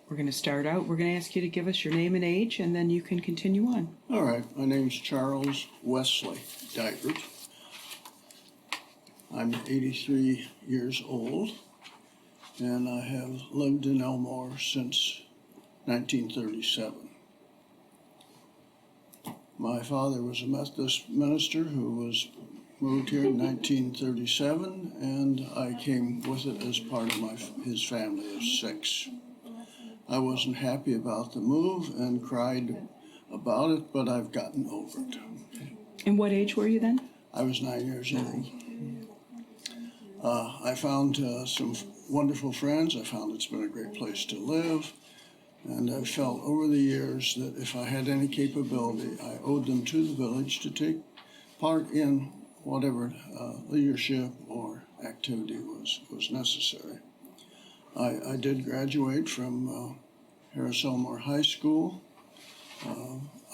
We're going to start out. We're going to ask you to give us your name and age, and then you can continue on. All right, my name's Charles Wesley Dibert. I'm 83 years old, and I have lived in Elmore since 1937. My father was a Methodist minister who was moved here in 1937, and I came with it as part of his family of 6. I wasn't happy about the move and cried about it, but I've gotten over it. And what age were you then? I was 9 years old. I found some wonderful friends. I found it's been a great place to live. And I felt over the years that if I had any capability, I owed them to the village to take part in whatever leadership or activity was necessary. I did graduate from Harris-Elmore High School.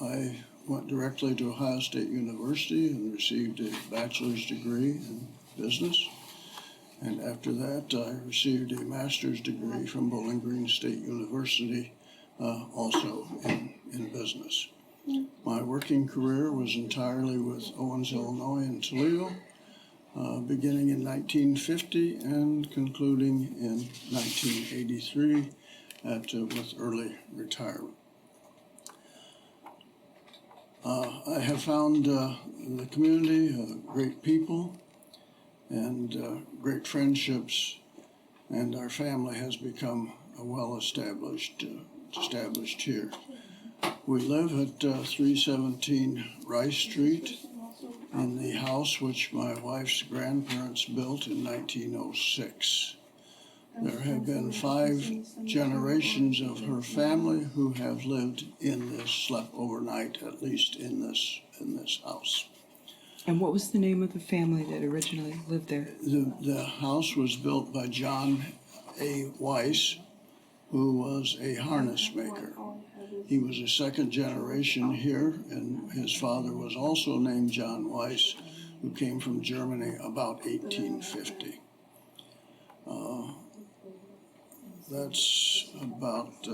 I went directly to Ohio State University and received a bachelor's degree in business. And after that, I received a master's degree from Bowling Green State University, also in business. My working career was entirely with Owens, Illinois and Toledo, beginning in 1950 and concluding in 1983 with early retirement. I have found the community great people and great friendships, and our family has become well established here. We live at 317 Rice Street in the house which my wife's grandparents built in 1906. There have been 5 generations of her family who have lived in this, slept overnight at least in this house. And what was the name of the family that originally lived there? The house was built by John A. Weiss, who was a harness maker. He was a second generation here, and his father was also named John Weiss, who came from Germany about 1850. That's about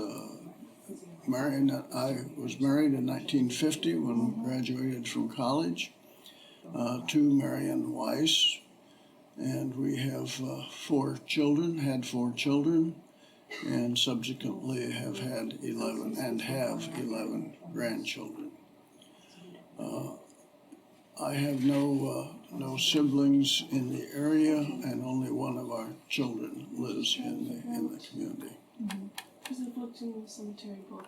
marrying. I was married in 1950 when we graduated from college to Marion Weiss, and we have 4 children, had 4 children, and subsequently have had 11 and have 11 grandchildren. I have no siblings in the area, and only one of our children lives in the community. There's a book in the cemetery book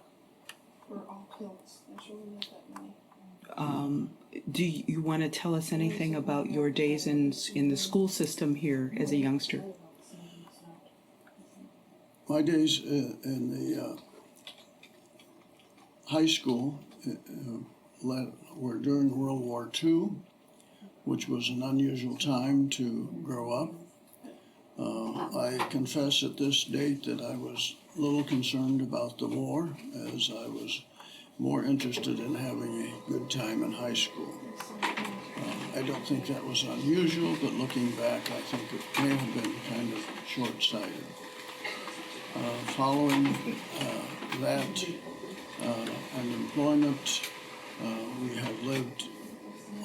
for all kills. There's really not that many. Do you want to tell us anything about your days in the school system here as a youngster? My days in the high school were during World War II, which was an unusual time to grow up. I confess at this date that I was a little concerned about the war, as I was more interested in having a good time in high school. I don't think that was unusual, but looking back, I think it may have been kind of short-sighted. Following that and employment, we have lived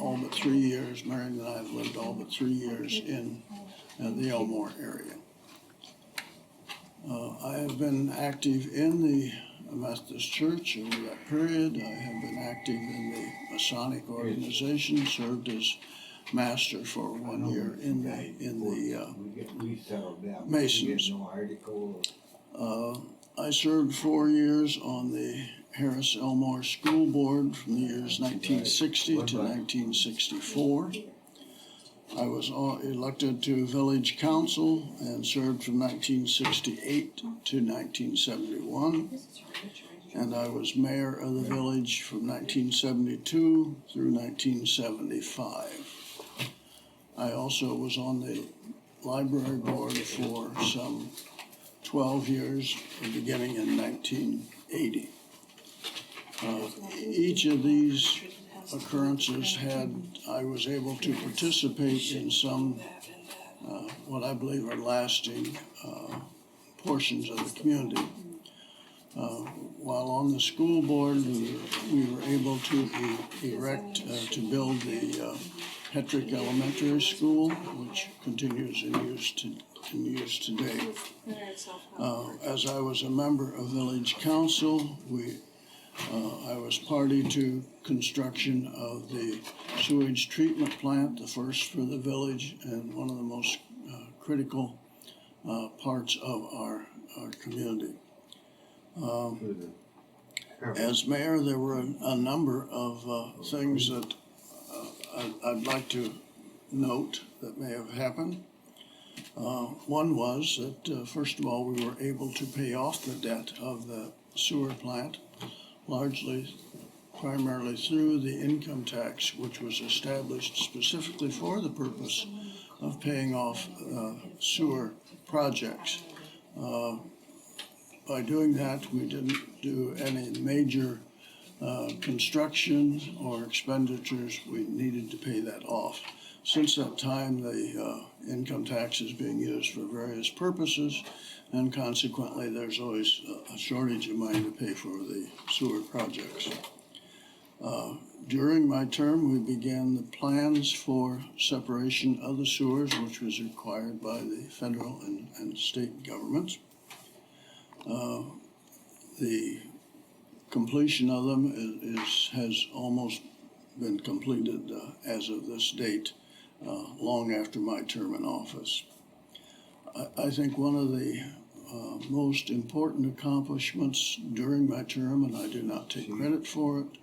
all but 3 years, Marion and I have lived all but 3 years in the Elmore area. I have been active in the Methodist Church over that period. I have been active in the Masonic organization, served as master for 1 year in the Masons. I served 4 years on the Harris-Elmore School Board from the years 1960 to 1964. I was elected to Village Council and served from 1968 to 1971. And I was mayor of the village from 1972 through 1975. I also was on the library board for some 12 years, beginning in 1980. Each of these occurrences I was able to participate in some what I believe are lasting portions of the community. While on the school board, we were able to to build the Hetrick Elementary School, which continues in use today. As I was a member of Village Council, I was party to construction of the sewage treatment plant, the first for the village and one of the most critical parts of our community. As mayor, there were a number of things that I'd like to note that may have happened. One was that, first of all, we were able to pay off the debt of the sewer plant, primarily through the income tax, which was established specifically for the purpose of paying off sewer projects. By doing that, we didn't do any major construction or expenditures. We needed to pay that off. Since that time, the income tax is being used for various purposes, and consequently, there's always a shortage of money to pay for the sewer projects. During my term, we began the plans for separation of the sewers, which was required by the federal and state governments. The completion of them has almost been completed as of this date, long after my term in office. I think one of the most important accomplishments during my term, and I do not take credit for it,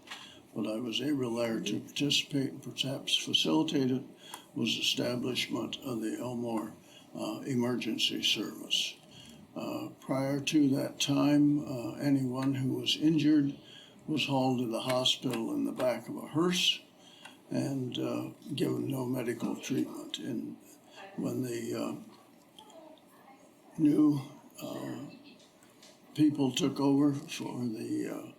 but I was able there to participate and perhaps facilitate it, was establishment of the Elmore Emergency Service. Prior to that time, anyone who was injured was hauled to the hospital in the back of a hearse and given no medical treatment. And when the new people took over for the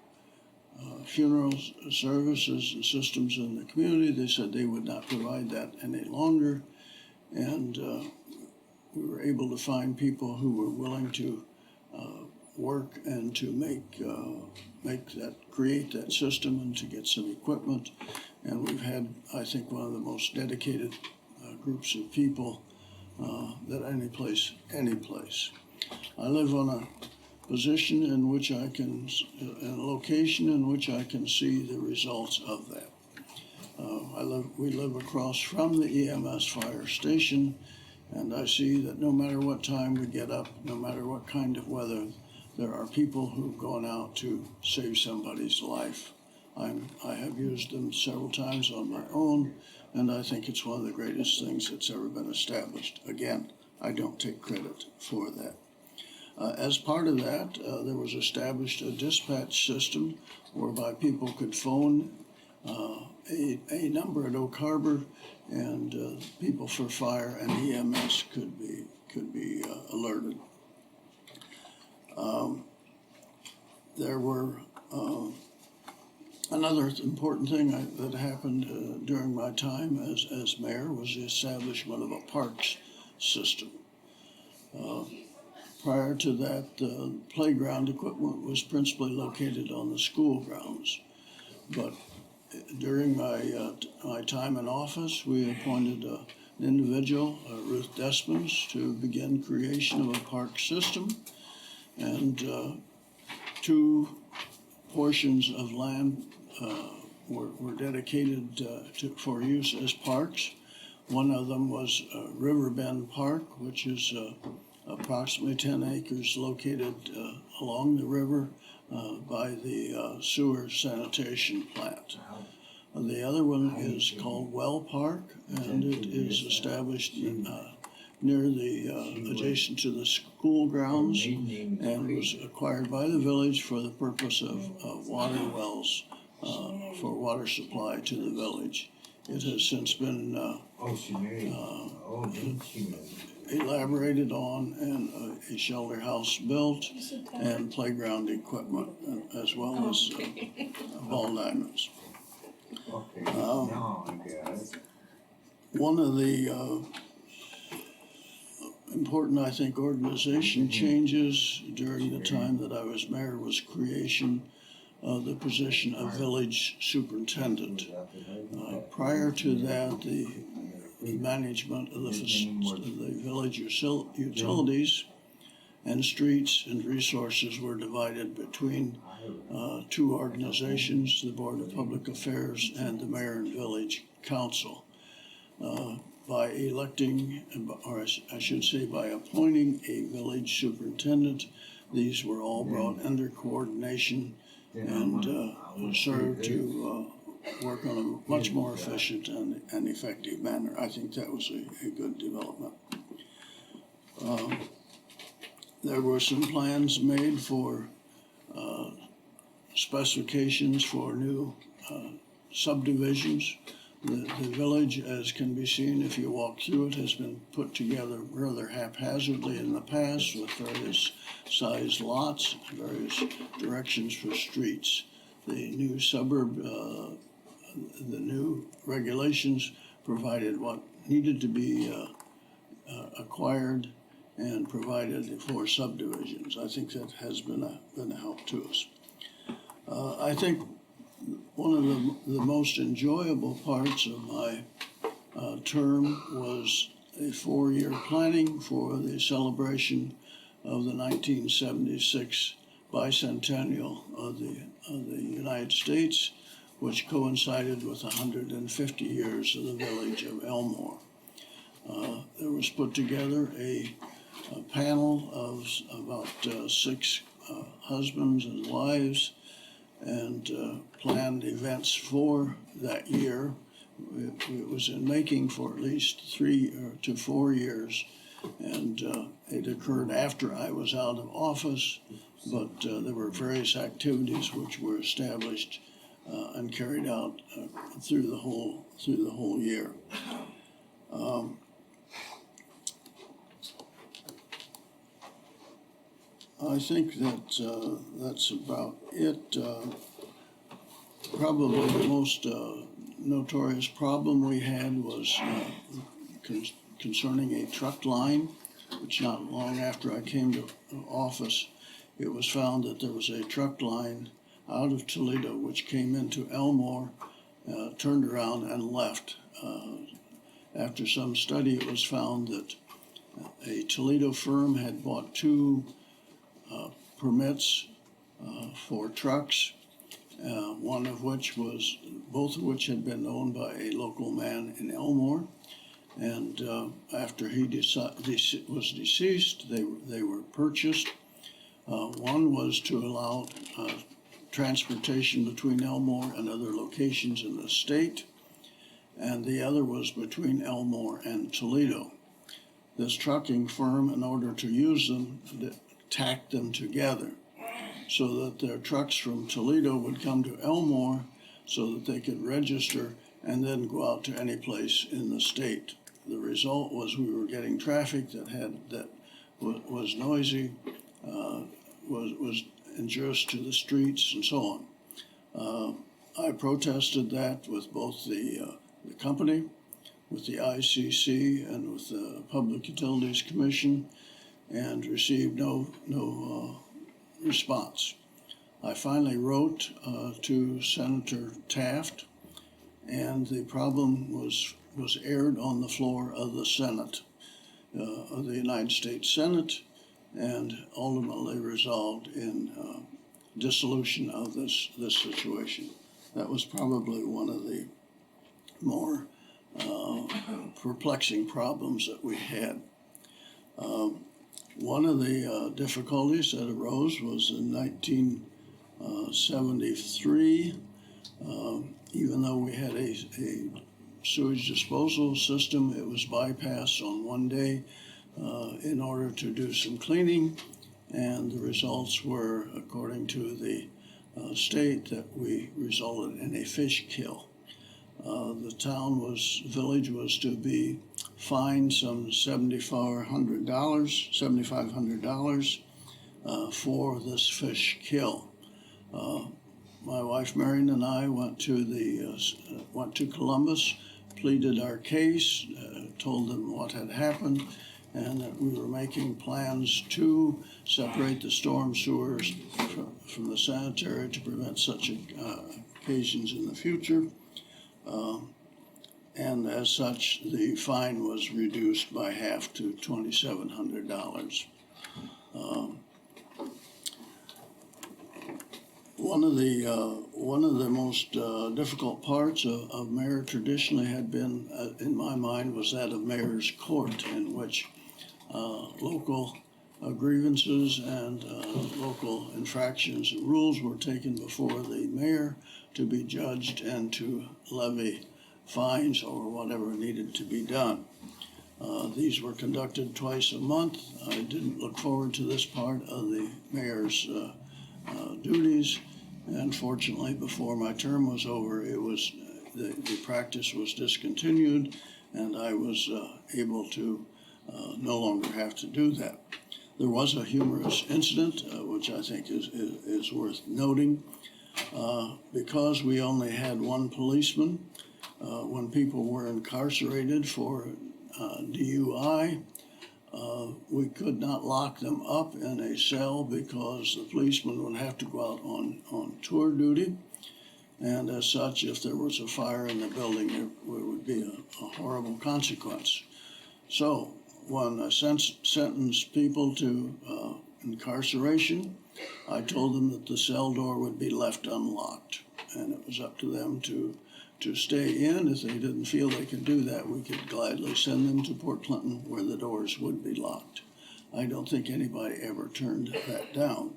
funeral services and systems in the community, they said they would not provide that any longer. And we were able to find people who were willing to work and to create that system and to get some equipment. And we've had, I think, one of the most dedicated groups of people that any place. I live on a position in which I can, in a location in which I can see the results of that. We live across from the EMS fire station, and I see that no matter what time we get up, no matter what kind of weather, there are people who've gone out to save somebody's life. I have used them several times on my own, and I think it's one of the greatest things that's ever been established. Again, I don't take credit for that. As part of that, there was established a dispatch system whereby people could phone a number at Oak Harbor, and people for fire and EMS could be alerted. There were another important thing that happened during my time as mayor was the establishment of a parks system. Prior to that, the playground equipment was principally located on the school grounds. But during my time in office, we appointed an individual, Ruth Despens, to begin creation of a park system. And 2 portions of land were dedicated for use as parks. One of them was Riverbend Park, which is approximately 10 acres located along the river by the sewer sanitation plant. The other one is called Well Park, and it is established near the adjacent to the school grounds, and was acquired by the village for the purpose of water wells for water supply to the village. It has since been elaborated on, and a shelter house built, and playground equipment, as well as ball diamonds. One of the important, I think, organization changes during the time that I was mayor was creation of the position of village superintendent. Prior to that, the management of the village utilities and streets and resources were divided between two organizations, the Board of Public Affairs and the Mayor and Village Council. By electing, or I should say by appointing a village superintendent, these were all brought under coordination and served to work on a much more efficient and effective manner. I think that was a good development. There were some plans made for specifications for new subdivisions. The village, as can be seen if you walk through it, has been put together rather haphazardly in the past with various sized lots, various directions for streets. The new suburb, the new regulations provided what needed to be acquired and provided for subdivisions. I think that has been a help to us. I think one of the most enjoyable parts of my term was a 4-year planning for the celebration of the 1976 bicentennial of the United States, which coincided with 150 years of the village of Elmore. There was put together a panel of about 6 husbands and wives and planned events for that year. It was in making for at least 3 to 4 years, and it occurred after I was out of office, but there were various activities which were established and carried out through the whole year. I think that that's about it. Probably the most notorious problem we had was concerning a truck line, which not long after I came to office, it was found that there was a truck line out of Toledo which came into Elmore, turned around and left. After some study, it was found that a Toledo firm had bought 2 permits for trucks, both of which had been owned by a local man in Elmore. And after he was deceased, they were purchased. One was to allow transportation between Elmore and other locations in the state, and the other was between Elmore and Toledo. This trucking firm, in order to use them, tacked them together so that their trucks from Toledo would come to Elmore so that they could register and then go out to any place in the state. The result was we were getting traffic that was noisy, was injurious to the streets and so on. I protested that with both the company, with the ICC, and with the Public Utilities Commission, and received no response. I finally wrote to Senator Taft, and the problem was aired on the floor of the Senate, of the United States Senate, and ultimately resolved in dissolution of this situation. That was probably one of the more perplexing problems that we had. One of the difficulties that arose was in 1973. Even though we had a sewage disposal system, it was bypassed on one day in order to do some cleaning, and the results were, according to the state, that we resulted in a fish kill. The village was to be fined some $7,500 for this fish kill. My wife Marion and I went to Columbus, pleaded our case, told them what had happened, and that we were making plans to separate the storm sewers from the sanitary to prevent such occasions in the future. And as such, the fine was reduced by half to $2,700. One of the most difficult parts of mayor traditionally had been, in my mind, was that of mayor's court, in which local grievances and local infractions and rules were taken before the mayor to be judged and to levy fines or whatever needed to be done. These were conducted twice a month. I didn't look forward to this part of the mayor's duties, and fortunately, before my term was over, the practice was discontinued, and I was able to no longer have to do that. There was a humorous incident, which I think is worth noting. Because we only had one policeman, when people were incarcerated for DUI, we could not lock them up in a cell because the policeman would have to go out on tour duty. And as such, if there was a fire in the building, there would be a horrible consequence. So when I sentenced people to incarceration, I told them that the cell door would be left unlocked, and it was up to them to stay in. If they didn't feel they could do that, we could gladly send them to Port Clinton where the doors would be locked. I don't think anybody ever turned that down.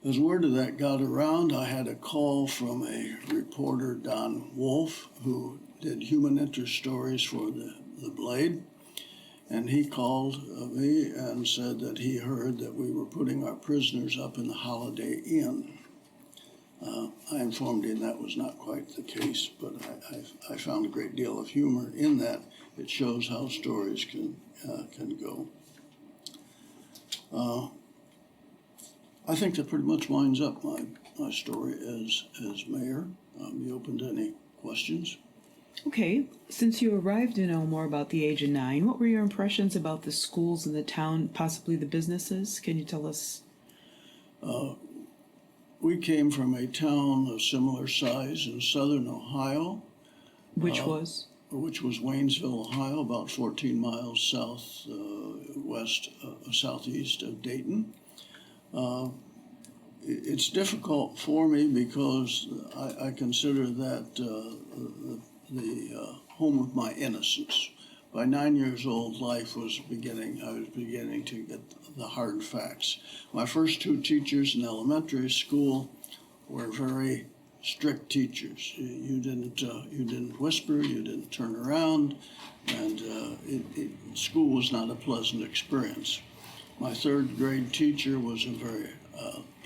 As word of that got around, I had a call from a reporter, Don Wolf, who did human interest stories for the Blade. And he called me and said that he heard that we were putting our prisoners up in the Holiday Inn. I informed him that was not quite the case, but I found a great deal of humor in that. It shows how stories can go. I think that pretty much winds up my story as mayor. Be open to any questions. Okay, since you arrived in Elmore about the age of 9, what were your impressions about the schools in the town, possibly the businesses? Can you tell us? We came from a town of similar size in southern Ohio. Which was? Which was Waynesville, Ohio, about 14 miles southeast of Dayton. It's difficult for me because I consider that the home of my innocence. By 9 years old, I was beginning to get the hard facts. My first 2 teachers in elementary school were very strict teachers. You didn't whisper, you didn't turn around, and school was not a pleasant experience. My 3rd grade teacher was a very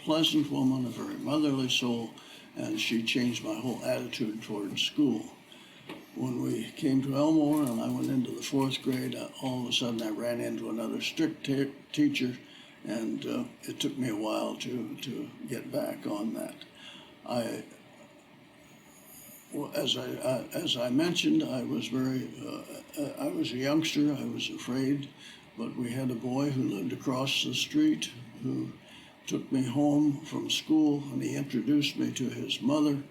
pleasant woman, a very motherly soul, and she changed my whole attitude towards school. When we came to Elmore and I went into the 4th grade, all of a sudden I ran into another strict teacher, and it took me a while to get back on that. As I mentioned, I was a youngster. I was afraid, but we had a boy who lived across the street who took me home from school, and he introduced me to his mother.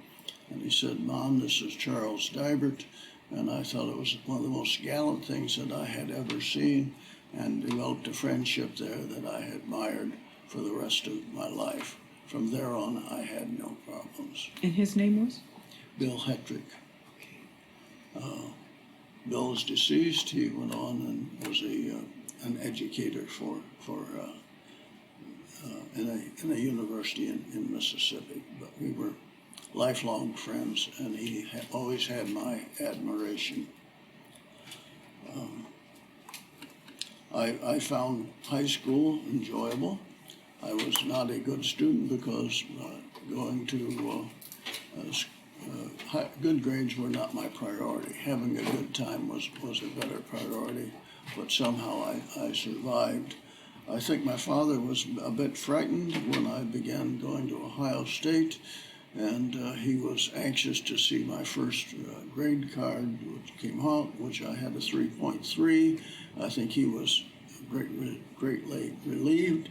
And he said, "Mom, this is Charles Dibert." And I thought it was one of the most gallant things that I had ever seen, and developed a friendship there that I admired for the rest of my life. From there on, I had no problems. And his name was? Bill Hetrick. Bill is deceased. He went on and was an educator in a university in Mississippi. But we were lifelong friends, and he always had my admiration. I found high school enjoyable. I was not a good student because going to good grades were not my priority. Having a good time was a better priority, but somehow I survived. I think my father was a bit frightened when I began going to Ohio State, and he was anxious to see my first grade card, which came out, which I had a 3.3. I think he was greatly relieved,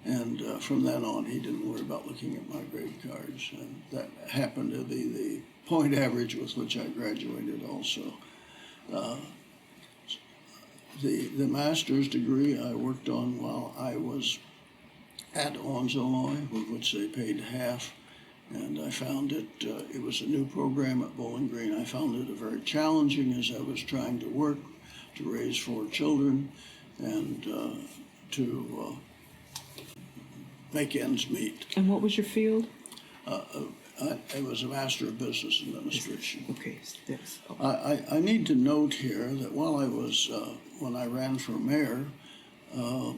and from then on, he didn't worry about looking at my grade cards, and that happened to be the point average with which I graduated also. The master's degree I worked on while I was at Owens, Illinois, with which they paid half, and I found it was a new program at Bowling Green. I found it very challenging as I was trying to work to raise 4 children and to make ends meet. And what was your field? I was a Master of Business Administration. Okay, that's, I need to note here that while I was, when I ran for mayor, or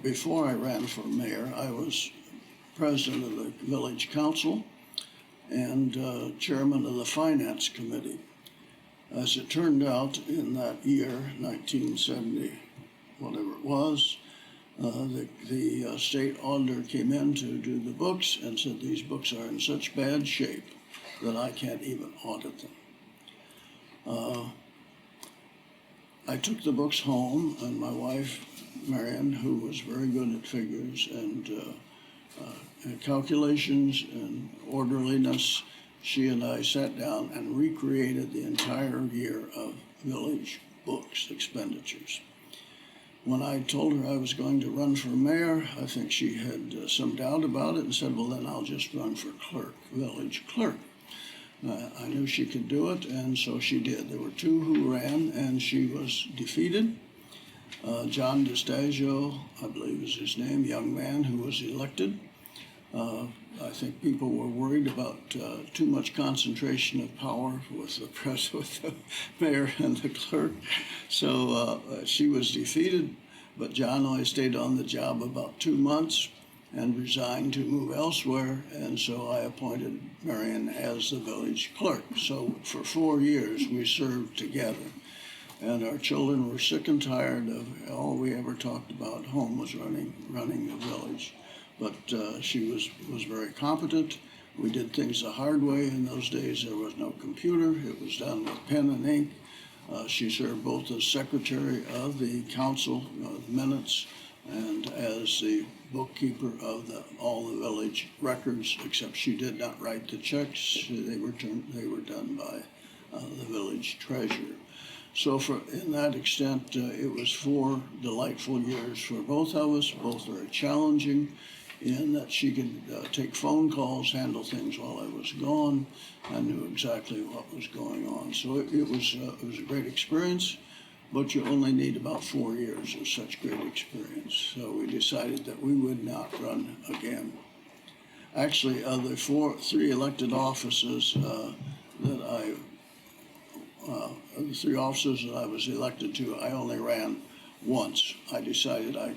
before I ran for mayor, I was president of the village council and chairman of the finance committee. As it turned out, in that year, 1970, whatever it was, the state auditor came in to do the books and said these books are in such bad shape that I can't even audit them. I took the books home, and my wife, Marion, who was very good at figures and calculations and orderliness, she and I sat down and recreated the entire year of village books expenditures. When I told her I was going to run for mayor, I think she had some doubt about it and said, well, then I'll just run for clerk, village clerk. I knew she could do it, and so she did. There were 2 who ran, and she was defeated. John DiStagio, I believe is his name, young man who was elected. I think people were worried about too much concentration of power with the mayor and the clerk. So she was defeated, but John only stayed on the job about 2 months and resigned to move elsewhere, and so I appointed Marion as the village clerk. So for 4 years we served together, and our children were sick and tired of all we ever talked about at home was running the village. But she was very competent. We did things the hard way. In those days, there was no computer. It was done with pen and ink. She served both as secretary of the council minutes and as the bookkeeper of all the village records, except she did not write the checks. They were done by the village treasurer. So in that extent, it was 4 delightful years for both of us, both very challenging, in that she could take phone calls, handle things while I was gone. I knew exactly what was going on. So it was a great experience, but you only need about 4 years of such great experience. So we decided that we would not run again. Actually, of the 3 elected offices the 3 offices that I was elected to, I only ran once. I decided I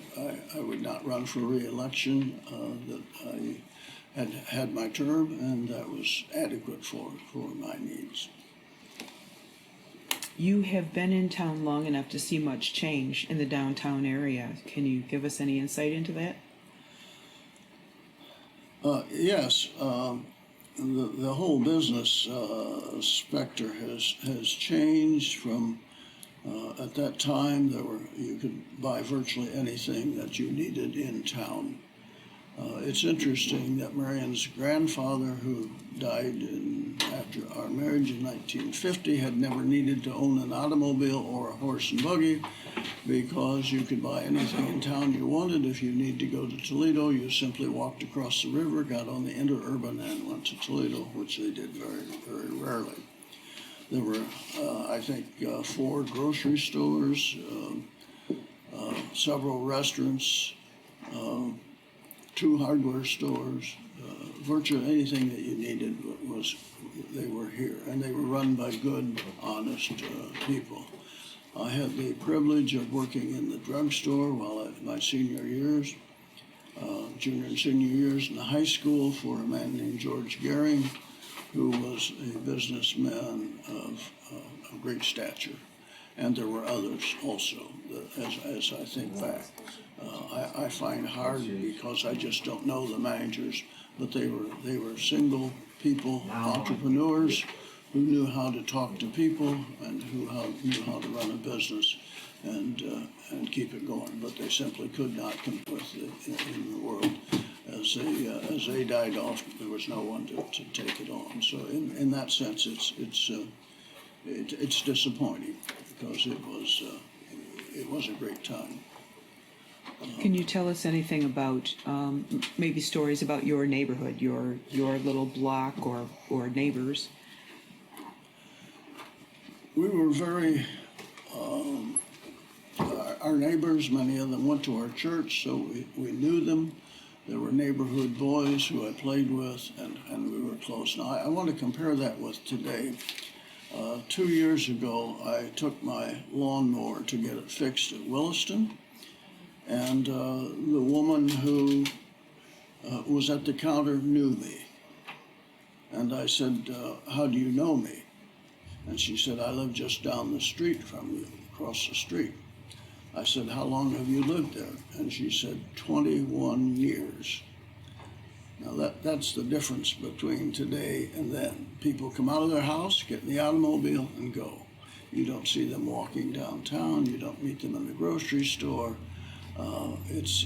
would not run for re-election, that I had my term, and that was adequate for my needs. you have been in town long enough to see much change in the downtown area. Can you give us any insight into that? Yes. The whole business specter has changed from at that time you could buy virtually anything that you needed in town. It's interesting that Marion's grandfather, who died after our marriage in 1950, had never needed to own an automobile or a horse and buggy because you could buy anything in town you wanted. If you need to go to Toledo, you simply walked across the river, got on the interurban, and went to Toledo, which they did very, very rarely. There were, I think, 4 grocery stores, several restaurants, 2 hardware stores. Virtually anything that you needed they were here, and they were run by good, honest people. I had the privilege of working in the drugstore while at my senior years, junior and senior years in the high school, for a man named George Gehring, who was a businessman of great stature. and there were others also, as I think back. I find hard because I just don't know the managers, but they were single people, entrepreneurs who knew how to talk to people and knew how to run a business and keep it going. But they simply could not compete with in the world. As they died off, there was no one to take it on. So in that sense, it's disappointing because it was a great time. Can you tell us anything about maybe stories about your neighborhood, your little block or neighbors? We were very, our neighbors, many of them went to our church, so we knew them. There were neighborhood boys who I played with, and we were close. Now, I want to compare that with today. 2 years ago, I took my lawnmower to get it fixed at Williston, and the woman who was at the counter knew me. And I said, how do you know me? And she said, I live just down the street from you, across the street. I said, how long have you lived there? And she said, 21 years. Now that's the difference between today and then. People come out of their house, get in the automobile, and go. You don't see them walking downtown. You don't meet them in the grocery store. It's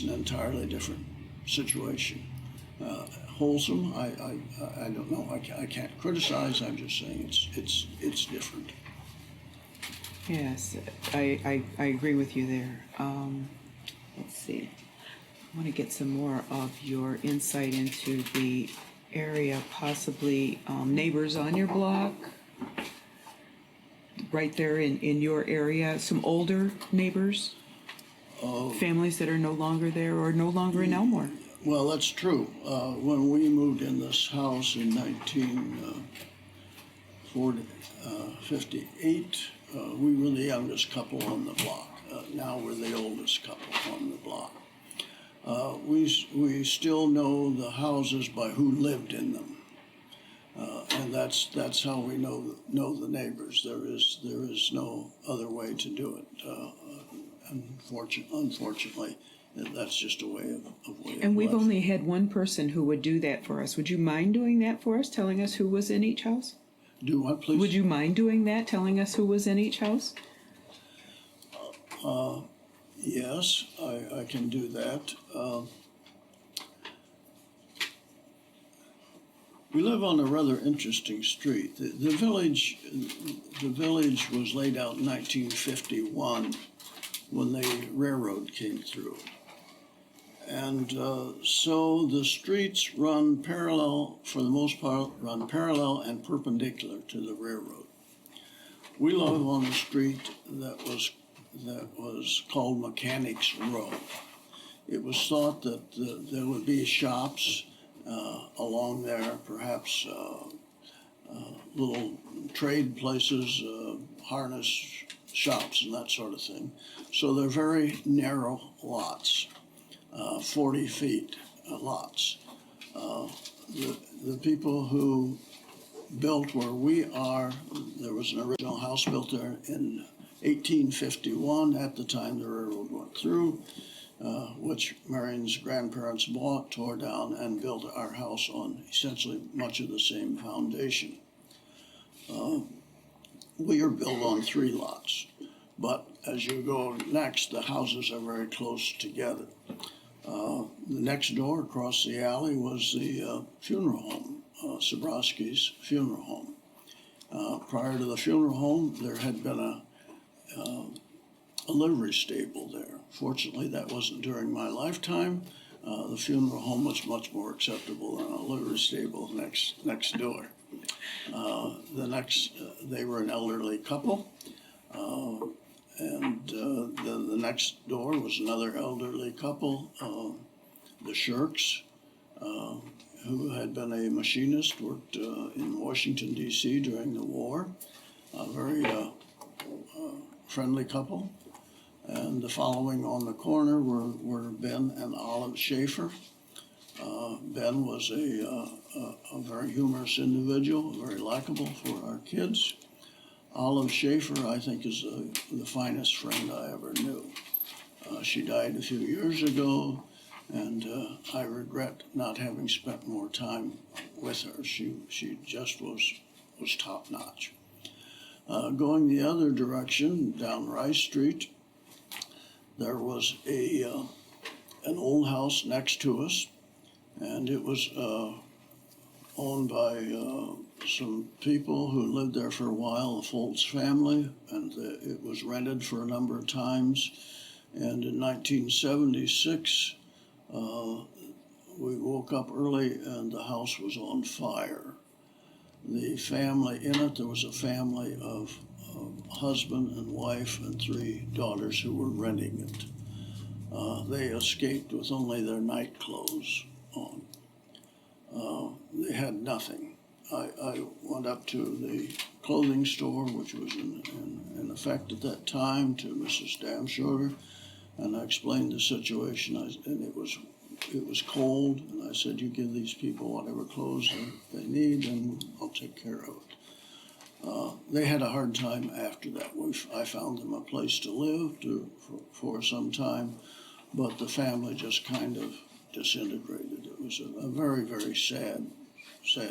an entirely different situation. Wholesome, I don't know. I can't criticize. I'm just saying it's different. Yes, I agree with you there. Let's see. I want to get some more of your insight into the area, possibly neighbors on your block, right there in your area, some older neighbors, families that are no longer there or no longer in Elmore. Well, that's true. When we moved in this house in 1958, we were the youngest couple on the block. Now we're the oldest couple on the block. We still know the houses by who lived in them, and that's how we know the neighbors. There is no other way to do it. Unfortunately, that's just a way of And we've life. only had one person who would do that for us. Would you mind doing that for us, telling us who was in each house? Do what, please? Would you mind doing that, telling us who was in each house? Yes, I can do that. We live on a rather interesting street. The village was laid out in 1951 when the railroad came through. And so the streets run parallel, for the most part, run parallel and perpendicular to the railroad. We live on a street that was called Mechanics Row. It was thought that there would be shops along there, perhaps little trade places, harness shops and that sort of thing. So they're very narrow lots, 40 feet lots. The people who built where we are, there was an original house built there in 1851, at the time the railroad went through, which Marion's grandparents bought, tore down, and built our house on essentially much of the same foundation. We are built on 3 lots, but as you go next, the houses are very close together. The next door across the alley was the funeral home, Sobrowski's funeral home. Prior to the funeral home, there had been a livery stable there. Fortunately, that wasn't during my lifetime. The funeral home was much more acceptable than a livery stable next door. They were an elderly couple, and the next door was another elderly couple, the Shirks, who had been a machinist, worked in Washington, D.C. during the war. A very friendly couple. And the following on the corner were Ben and Olive Shafer. Ben was a very humorous individual, very likable for our kids. Olive Shafer, I think, is the finest friend I ever knew. She died a few years ago, and I regret not having spent more time with her. She just was top notch. Going the other direction, down Rice Street, there was an old house next to us, and it was owned by some people who lived there for a while, the Foltz family, and it was rented for a number of times. And in 1976, we woke up early and the house was on fire. The family in it, there was a family of husband and wife and 3 daughters who were renting it. They escaped with only their night clothes on. They had nothing. I went up to the clothing store, which was in effect at that time, to Mrs. Damshorter, and I explained the situation. And it was cold, and I said, "You give these people whatever clothes they need, and I'll take care of it." They had a hard time after that. I found them a place to live for some time, but the family just kind of disintegrated. It was a very, very sad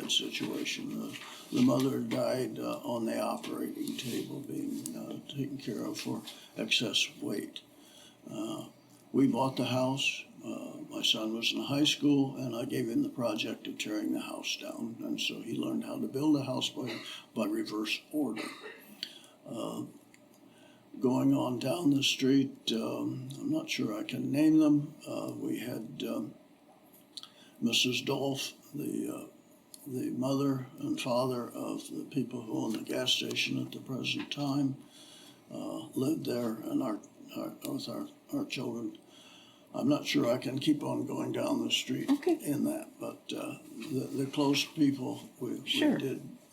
situation. The mother died on the operating table, being taken care of for excess weight. We bought the house. My son was in high school, and I gave him the project of tearing the house down, and so he learned how to build a house by reverse order. Going on down the street, I'm not sure I can name them. We had Mrs. Dolph, the mother and father of the people who own the gas station at the present time, lived there, and with our children. I'm not sure I can keep on going down the street in that, but the close people, Sure.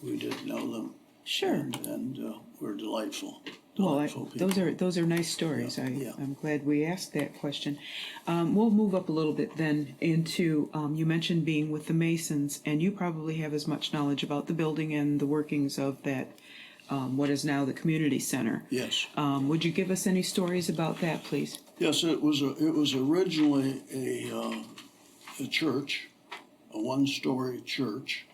we did know them. Sure. And we're delightful. Well, People. those are nice stories. Yeah. I'm glad we asked that question. We'll move up a little bit then into, you mentioned being with the Masons, and you probably have as much knowledge about the building and the workings of that, what is now the community center. Yes. Would you give us any stories about that, please? Yes, it was originally a church, a one-story church,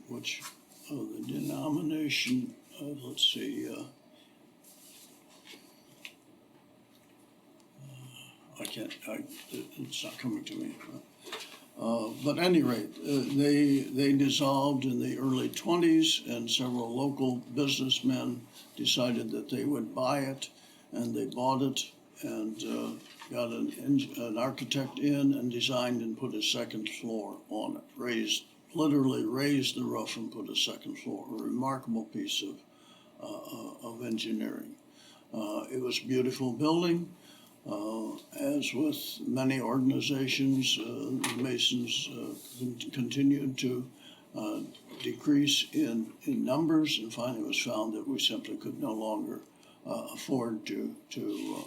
which the denomination of, let's see, it's not coming to me. But at any rate, they dissolved in the early 20s, and several local businessmen decided that they would buy it, and they bought it and got an architect in and designed and put a second floor on it, literally raised the roof and put a second floor. A remarkable piece of engineering. It was a beautiful building. As with many organizations, the Masons continued to decrease in numbers, and finally it was found that we simply could no longer afford to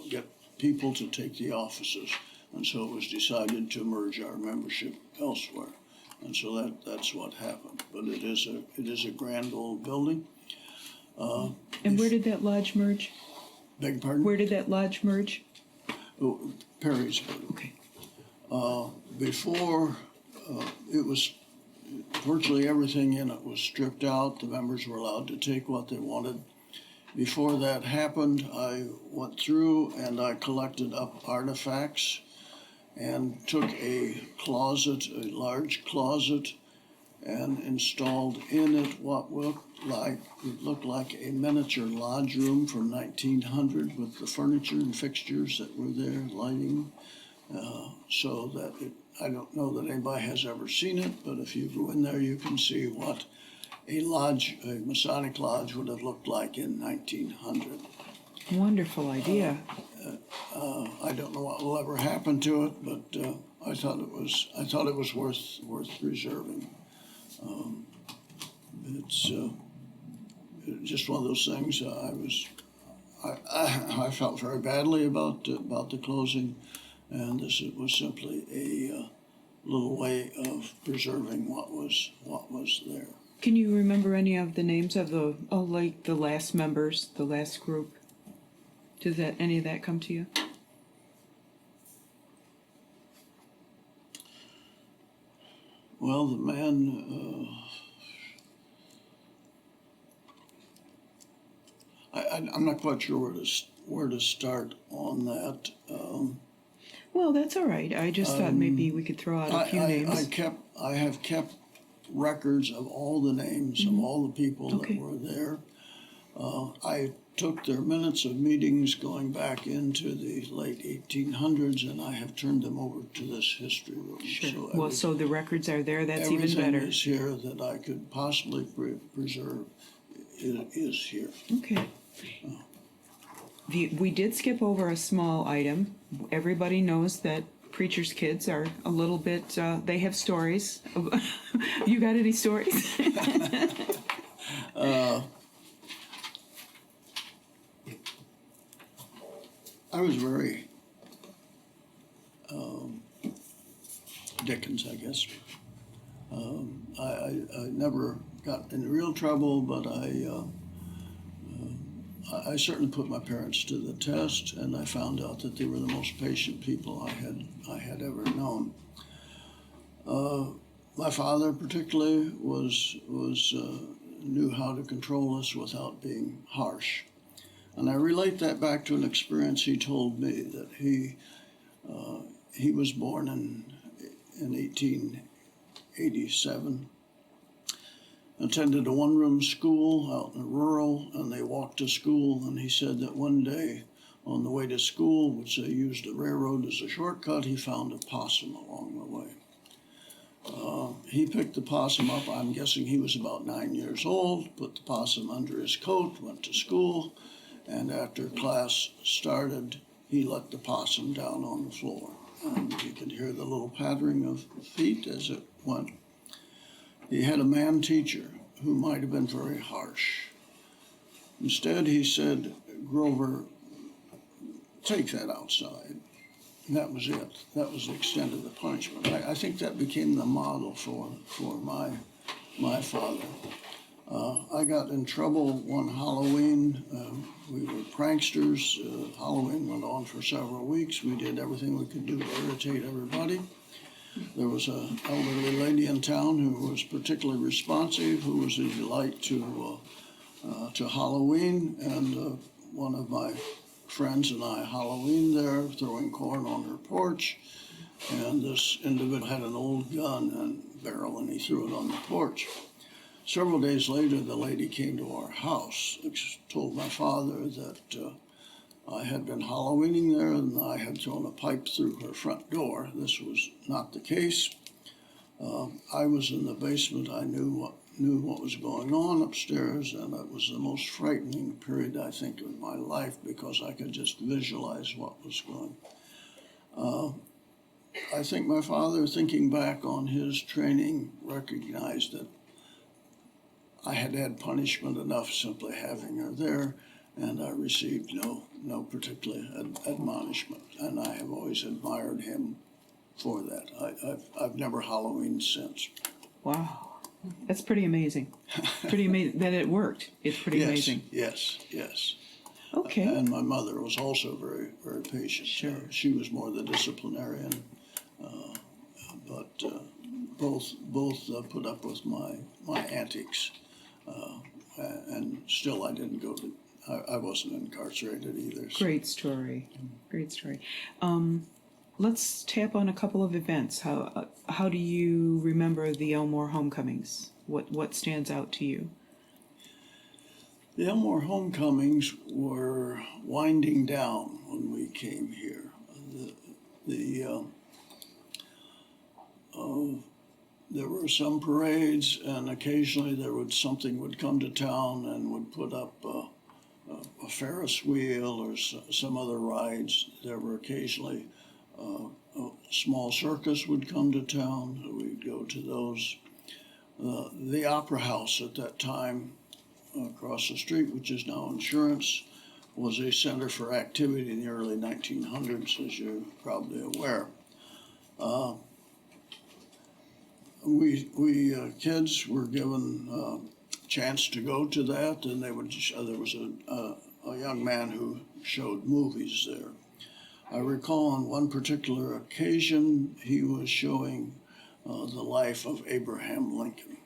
get people to take the offices, and so it was decided to merge our membership elsewhere, and so that's what happened. But it is a grand old building. And where did that lodge merge? Beg pardon? Where did that lodge merge? Oh, Perrysburg. Okay. Before, it was virtually everything in it was stripped out. The members were allowed to take what they wanted. Before that happened, I went through and I collected up artifacts and took a large closet, and installed in it what looked like a miniature lodge room from 1900 with the furniture and fixtures that were there, lighting, so that I don't know that anybody has ever seen it, but if you go in there, you can see what a Masonic lodge would have looked like in 1900. Wonderful idea. I don't know what will ever happen to it, but I thought it was worth preserving. It's just one of those things. I felt very badly about the closing, and it was simply a little way of preserving what was there. Can you remember any of the names of like the last members, the last group? Did any of that come to you? Well, the man, I'm not quite sure where to start on that. Well, that's all right. I just thought maybe we could throw out a few names. I have kept records of all the names of all the people Okay. that were there. I took their minutes of meetings going back into the late 1800s, and I have turned them over to this history room. Sure. So So the records are there. That's even everything better. is here that I could possibly preserve is here. Okay. We did skip over a small item. Everybody knows that preachers' kids are a little bit, they have stories. You got any stories? I was very Dickens, I guess. I never got in real trouble, but I certainly put my parents to the test, and I found out that they were the most patient people I had ever known. My father, particularly, knew how to control us without being harsh, and I relate that back to an experience he told me that he was born in 1887. Attended a one-room school out in rural, and they walked to school, and he said that one day on the way to school, which they used the railroad as a shortcut, he found a possum along the way. He picked the possum up. I'm guessing he was about 9 years old, put the possum under his coat, went to school, and after class started, he let the possum down on the floor. And you could hear the little pattering of feet as it went. He had a man teacher who might have been very harsh. Instead, he said, "Grover, take that outside." And that was it. That was the extent of the punishment. I think that became the model for my father. I got in trouble one Halloween. We were pranksters. Halloween went on for several weeks. We did everything we could do to irritate everybody. There was an elderly lady in town who was particularly responsive, who was a delight to Halloween, and one of my friends and I Halloween there, throwing corn on her porch, and this individual had an old gun and barrel, and he threw it on the porch. Several days later, the lady came to our house, told my father that I had been Halloweening there and I had thrown a pipe through her front door. This was not the case. I was in the basement. I knew what was going on upstairs, and it was the most frightening period, I think, of my life, because I could just visualize what was going on. I think my father, thinking back on his training, recognized that I had had punishment enough simply having her there, and I received no particular admonishment, and I have always admired him for that. I've never Halloween since. Wow. That's pretty amazing. Pretty amazing that it worked. It's pretty amazing. Yes. Okay. And my mother was also very, very patient. Sure. She was more the disciplinarian, but both put up with my antics, and still I didn't go to. I wasn't incarcerated either. So. Great story. Great story. Let's tap on a couple of events. How do you remember the Elmore homecomings? What stands out to you? The Elmore homecomings were winding down when we came here. There were some parades, and occasionally something would come to town and would put up a Ferris wheel or some other rides. There were occasionally a small circus would come to town. We'd go to those. The Opera House at that time, across the street, which is now Insurance, was a center for activity in the early 1900s, as you're probably aware. we kids were given a chance to go to that, and there was a young man who showed movies there. I recall on one particular occasion he was showing the life of Abraham Lincoln.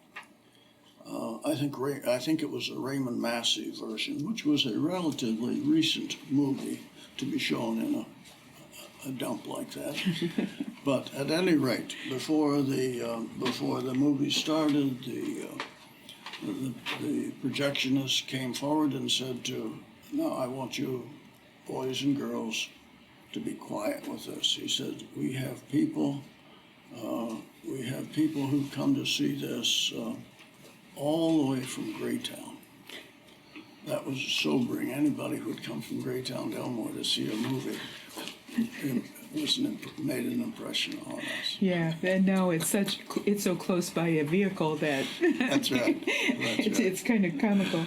I think it was a Raymond Massey version, which was a relatively recent movie to be shown in a dump like that. But at any rate, before the movie started, the projectionist came forward and said "No, I want you boys and girls to be quiet with this." He said, we have people who come to see this all the way from Greytown." That was sobering. Anybody who would come from Greytown to Elmore to see a movie made an impression on us. Yeah, and now it's so close by a vehicle that That's right. it's kind of comical.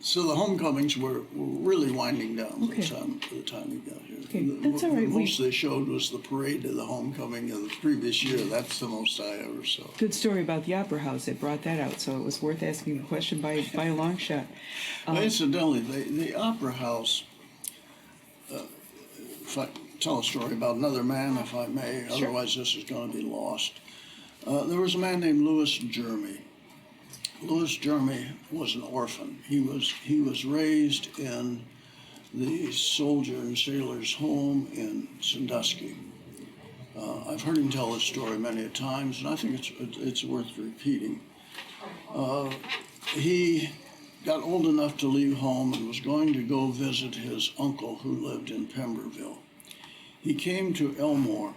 So the homecomings were really winding down Okay. by the time we got here. Okay, that's all right. The most they showed was the parade of the homecoming of the previous year. That's the most I ever saw. Good story about the Opera House. It brought that out, so it was worth asking the question by a long shot. Incidentally, the Opera House, if I tell a story about another man, if I may, Sure. otherwise this is going to be lost. There was a man named Louis Jeremy. Louis Jeremy was an orphan. He was raised in the soldier and sailor's home in Sandusky. I've heard him tell this story many a times, and I think it's worth repeating. He got old enough to leave home and was going to go visit his uncle who lived in Pemberville. He came to Elmore,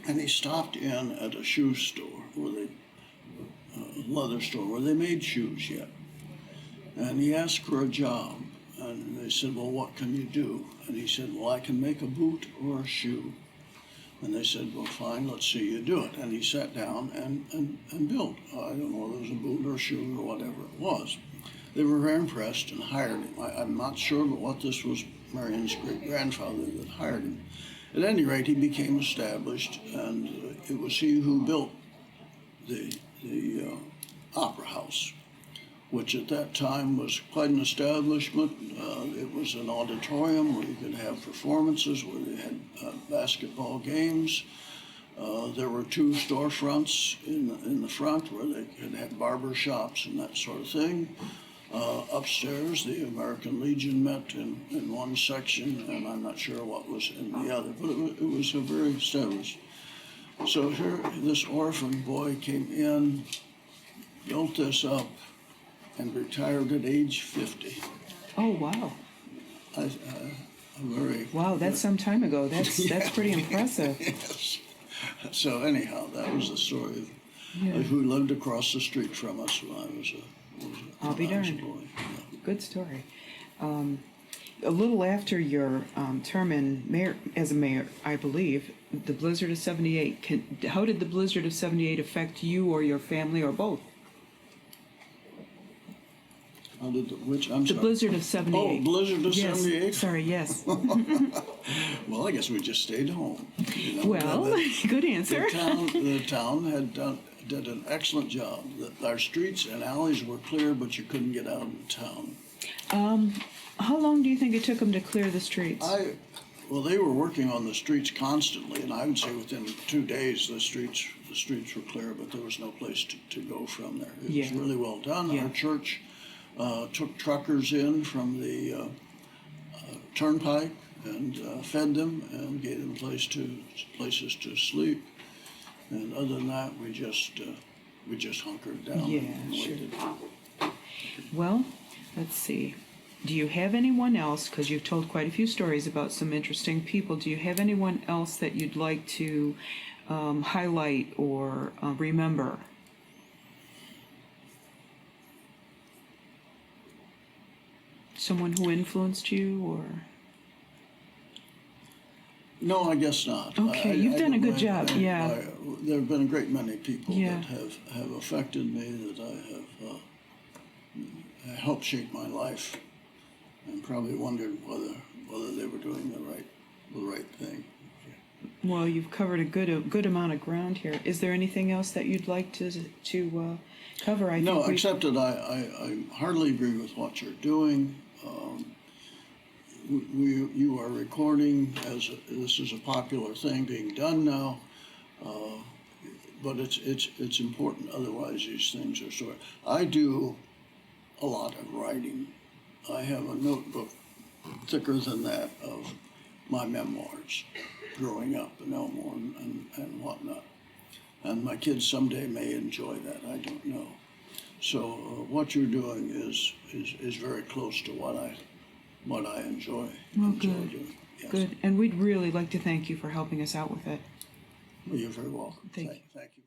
and he stopped in at a shoe store, leather store, where they made shoes yet. And he asked for a job, and they said, "Well, what can you do?" And he said, "Well, I can make a boot or a shoe." And they said, "Well, fine, let's see you do it." And he sat down and built. I don't know whether it was a boot or a shoe or whatever it was. They were very impressed and hired him. I'm not sure but what this was Marion's great-grandfather that hired him. At any rate, he became established, and it was he who built the Opera House, which at that time was quite an establishment. It was an auditorium where you could have performances, where they had basketball games. There were 2 storefronts in the front where they could have barber shops and that sort of thing. Upstairs, the American Legion met in one section, and I'm not sure what was in the other, but it was a very established. So here, this orphan boy came in, built this up, and retired at age 50. Oh, wow. Wow, that's some time ago. That's pretty impressive. Yes. So anyhow, that was the story of who lived across the street from us when I was I'll be darned. a boy. Yeah. Good story. A little after your term as a mayor, I believe, the blizzard of '78. How did the blizzard of '78 affect you or your family or both? How did the The blizzard of '78. Oh, blizzard of Yes. '78? Sorry, yes. Well, I guess we just stayed home. Well, good answer. The town did an excellent job. Our streets and alleys were clear, but you couldn't get out of town. How long do you think it took them to clear the streets? Well, they were working on the streets constantly, and I would say within 2 days the streets were clear, but there was no place to go from there. It was really well done. Yeah. Our church took truckers in from the turnpike and fed them and gave them places to sleep. And other than that, we just hunkered down and waited. Sure. Well, let's see. Do you have anyone else, because you've told quite a few stories about some interesting people, do you have anyone else that you'd like to highlight or remember? Someone who influenced you, or? No, I guess not. Okay, you've done a good job, yeah. There have been a great many people Yeah. that have affected me, that I have helped shape my life, and probably wondered whether they were doing the right thing. Well, you've covered a good amount of ground here. Is there anything else that you'd like to cover? No, we- except that I hardly agree with what you're doing. You are recording this is a popular thing being done now, but it's important. Otherwise, these things are sort. I do a lot of writing. I have a notebook thicker than that of my memoirs, growing up in Elmore and whatnot. And my kids someday may enjoy that. I don't know. So what you're doing is very close to what I enjoy. Well, enjoy good. doing. Yes. Good. And we'd really like to thank you for helping us out with it. Well, you're very welcome. Thank you. Thank you.